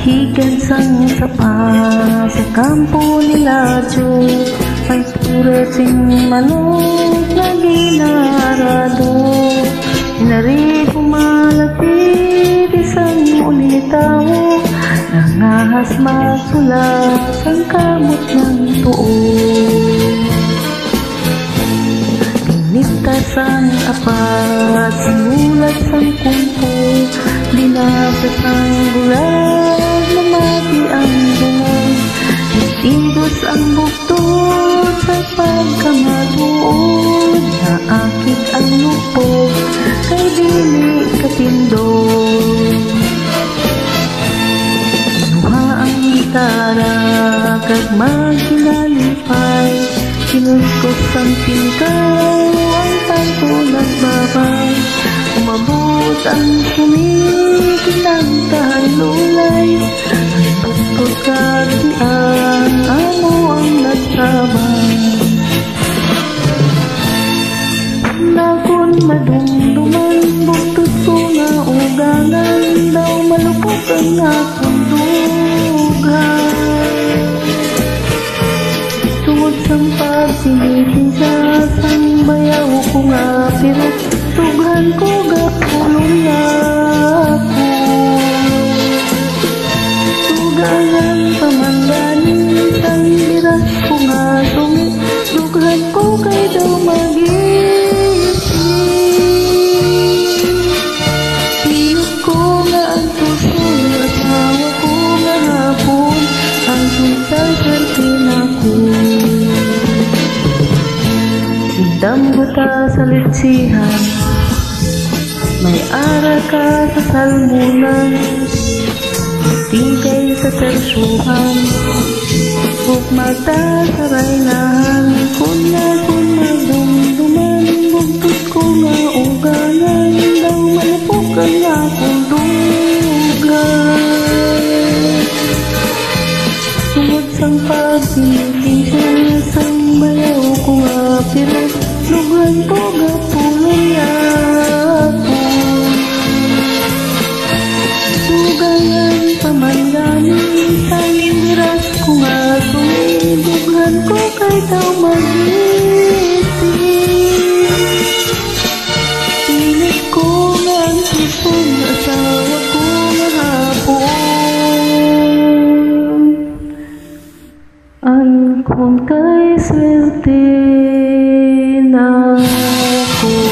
Higan sang sapa sa kampo nila Diyos, ay puresing manok na ginarado. Inari pumalapit isang ulitaw, nangahas masulat ang kamot ng tuon. Pinigtas ang apat, sinulat sang kumpo, dinasas ang bulag, namati ang bungon. Itigos ang buktot sa pagkamatuod, naakit ang lupog, kay dili katindog. Inuha ang gitara, kag magkinalipay, kinuskos ang pinkaw, ang tanto nagbabay. Umabot ang kumikinantahan lulay, ang buktot kagdian, amo ang nagsabay. Nakon madumduman, buktot ko nga ugangan, daw malupot ang akong dugan. Tungod sang pagsilitin sa sang bayaw ko nga, pero tughan ko gapulong na ako. Tugangan pamangganin sang biras ko nga tungi, tughan ko kay daw mag-isip. Pilot ko nga ang tusoy, asawa ko nga hapon, ang sunsal-sartin ako. Sindam buta sa litsihan, may ara ka sa salmunan, tigay sa tersuhan, bukmata sa raynahan. Kunya kung magdumduman, bugtot ko nga uganan, daw malupok ang akong dugan. Tungod sang pagpilitin sang bayaw ko nga, pero lugan ko gapulong ako. Tugangan pamangganin sang biras ko nga tungi, dughan ko kay daw mag-isip. Pilit ko nga ang sipon, asawa ko nga hapon, ang kung kay swerte na ako.